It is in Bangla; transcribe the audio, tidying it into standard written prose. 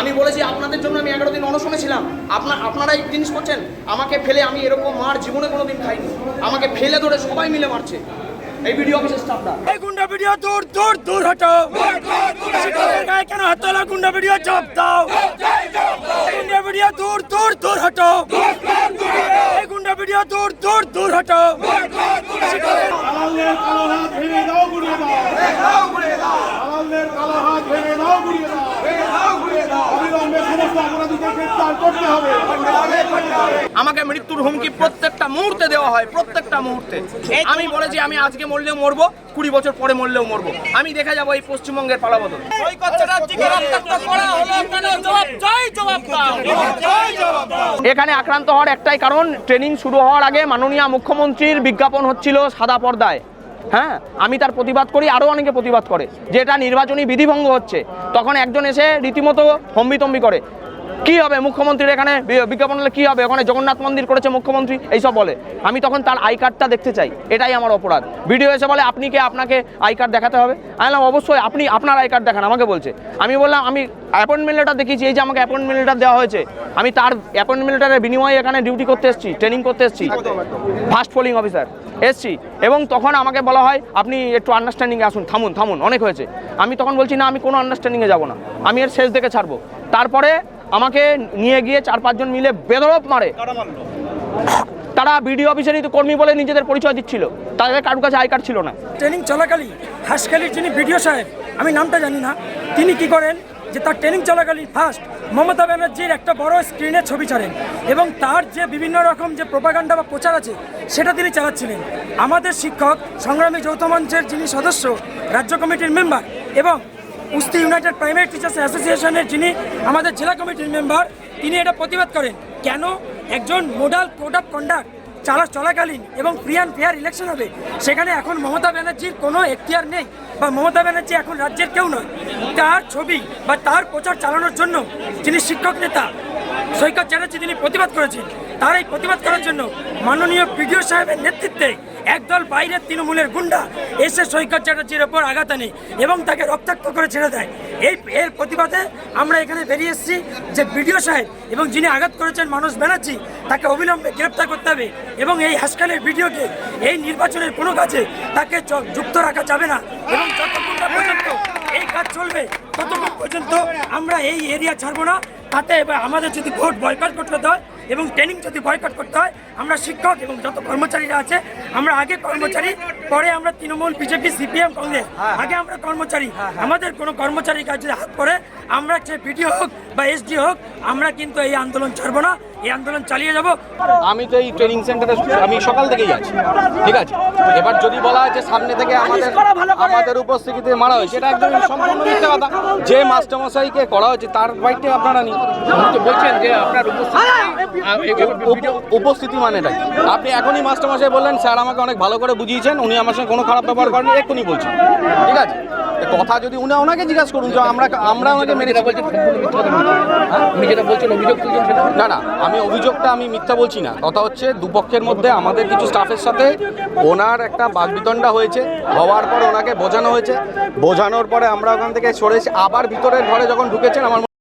আমি বলেছি আপনাদের জন্য আমি 11 দিন অনশনে ছিলাম। আপনারা এই জিনিস করছেন, আমাকে ফেলে আমি এরকম মার জীবনে কোনোদিন খাইনি। আমাকে ফেলে ধরে সবাই মিলে মারছে এই ভিডিও অফিসের স্টাফরা। এই গুন্ডা ভিডিও দূর দূর দূর হটো। শিক্ষকের গায়ে কেন হাত তোলা? গুন্ডা ভিডিও চাপ দাও। গুন্ডা ভিডিও দূর দূর দূর হটো। এই গুন্ডা ভিডিও দূর দূর দূর হটো। আলালের কালো হাত ভেঙে দাও, গুড়িয়ে দাও। আলালের কালো হাত ভেঙে দাও, গুড়িয়ে দাও। অবিলম্বে সমস্ত অপরাধীদের গ্রেফতার করতে হবে। আমাকে মৃত্যুর হুমকি প্রত্যেকটা মুহূর্তে দেওয়া হয়, প্রত্যেকটা মুহূর্তে। আমি বলেছি আমি আজকে মরলেও মরবো, 20 বছর পরে মরলেও মরবো। আমি দেখে যাবো এই পশ্চিমবঙ্গের পালাবদল। এখানে আক্রান্ত হওয়ার একটাই কারণ, ট্রেনিং শুরু হওয়ার আগে মাননীয় মুখ্যমন্ত্রীর বিজ্ঞাপন হচ্ছিল সাদা পর্দায়। হ্যাঁ, আমি তার প্রতিবাদ করি, আরও অনেকে প্রতিবাদ করে যে এটা নির্বাচনী বিধিভঙ্গ হচ্ছে। তখন একজন এসে রীতিমতো হম্বিতম্বি করে, কি হবে মুখ্যমন্ত্রীর এখানে বিজ্ঞাপন হলে কি হবে, ওখানে জগন্নাথ মন্দির করেছে মুখ্যমন্ত্রী, এইসব বলে। আমি তখন তার আই কার্ডটা দেখতে চাই, এটাই আমার অপরাধ। ভিডিও এসে বলে আপনি কে, আপনাকে আই কার্ড দেখাতে হবে। আমি বললাম অবশ্যই, আপনি আপনার আই কার্ড দেখান, আমাকে বলছে। আমি বললাম আমি অ্যাপয়েন্টমেন্ট লেটার দেখিয়েছি, এই যে আমাকে অ্যাপয়েন্টমেন্ট লেটার দেওয়া হয়েছে, আমি তার অ্যাপয়েন্টমেন্ট লেটারের বিনিময়ে এখানে ডিউটি করতে এসেছি, ট্রেনিং করতে এসেছি, ফাস্ট পোলিং অফিসার এসছি। এবং তখন আমাকে বলা হয় আপনি একটু আন্ডারস্ট্যান্ডিংয়ে আসুন, থামুন অনেক হয়েছে। আমি তখন বলছি না, আমি কোনো আন্ডারস্ট্যান্ডিংয়ে যাব না, আমি এর শেষ দেখে ছাড়বো। তারপরে আমাকে নিয়ে গিয়ে 4-5 জন মিলে বেদরপ মারে। তারা বিডিও অফিসেরই তো কর্মী বলে নিজেদের পরিচয় দিচ্ছিল, তাদের কারোর কাছে আই কার্ড ছিল না। ট্রেনিং চলাকালীন হাসখালির যিনি ভিডিও সাহেব, আমি নামটা জানি না, তিনি কি করেন যে তার ট্রেনিং চলাকালীন ফার্স্ট মমতা ব্যানার্জির একটা বড় স্ক্রিনে ছবি ছাড়েন এবং তার যে বিভিন্ন রকম যে প্রোপাগান্ডা বা প্রচার আছে সেটা তিনি চালাচ্ছিলেন। আমাদের শিক্ষক সংগ্রামী যৌথ মঞ্চের যিনি সদস্য, রাজ্য কমিটির মেম্বার এবং উস্তি ইউনাইটেড প্রাইমারি টিচার্স অ্যাসোসিয়েশনের যিনি আমাদের জেলা কমিটির মেম্বার, তিনি এটা প্রতিবাদ করেন। কেন একজন মোডাল কোড অফ কন্ডাক্ট চলাকালীন এবং ফ্রি অ্যান্ড ফেয়ার ইলেকশন হবে, সেখানে এখন মমতা ব্যানার্জির কোনো এখতিয়ার নেই বা মমতা ব্যানার্জি এখন রাজ্যের কেউ নয়। তার ছবি বা তার প্রচার চালানোর জন্য যিনি শিক্ষক নেতা সৈকত চ্যাটার্জি তিনি প্রতিবাদ করেছেন। তার এই প্রতিবাদ করার জন্য মাননীয় বিডিও সাহেবের নেতৃত্বে একদল বাইরের তৃণমূলের গুন্ডা এসে সৈকত চ্যাটার্জির ওপর আঘাত আনে এবং তাকে রক্তাক্ত করে ছেড়ে দেয়। এর প্রতিবাদে আমরা এখানে বেরিয়ে এসেছি যে বিডিও সাহেব এবং যিনি আঘাত করেছেন মানস ব্যানার্জি, তাকে অবিলম্বে গ্রেপ্তার করতে হবে এবং এই হাসখালির ভিডিওকে এই নির্বাচনের কোনো কাজে তাকে যুক্ত রাখা যাবে না এবং যতক্ষণ না পর্যন্ত এই কাজ চলবে ততক্ষণ পর্যন্ত আমরা এই এরিয়া ছাড়বো না। তাতে আমাদের যদি ভোট বয়কট করতে হয় এবং ট্রেনিং যদি বয়কট করতে হয়, আমরা শিক্ষক এবং যত কর্মচারীরা আছে, আমরা আগে কর্মচারী, পরে আমরা তৃণমূল, বিজেপি, সিপিএম, কংগ্রেস, আগে আমরা কর্মচারী। আমাদের কোনো কর্মচারীর কাছে হাত পরে আমরা সে বিডিও হোক বা এসডি হোক, আমরা কিন্তু এই আন্দোলন ছাড়বো না, এই আন্দোলন চালিয়ে যাব। আমি তো এই ট্রেনিং সেন্টারে আমি সকাল থেকেই আছি, ঠিক আছে। এবার যদি বলা হয় যে সামনে থেকে আমাদের উপস্থিতিতে মারা হয়েছে, এটা একদম সম্পূর্ণ মিথ্যা কথা। যে মাস্টারমশাইকে করা হয়েছে তার বাইকটা আপনারা নিন, বলছেন যে আপনার উপস্থিতি মানেটা কি? আপনি এখনই মাস্টারমশাই বললেন স্যার আমাকে অনেক ভালো করে বুঝিয়েছেন, উনি আমার সঙ্গে কোনো খারাপ ব্যবহার করেনি, এক্ষুনি বলছেন, ঠিক আছে। কথা যদি ওনাকে জিজ্ঞাসা করুন যে আমরা ওনাকে মেরেছি, না না, আমি অভিযোগটা আমি মিথ্যা বলছি না। কথা হচ্ছে দুপক্ষের মধ্যে আমাদের কিছু স্টাফের সাথে ওনার একটা বাগবিতণ্ডা হয়েছে, হওয়ার পর ওনাকে বোঝানো হয়েছে, বোঝানোর পরে আমরা ওখান থেকে সরে এসে আবার ভিতরের ঘরে যখন ঢুকেছেন আমার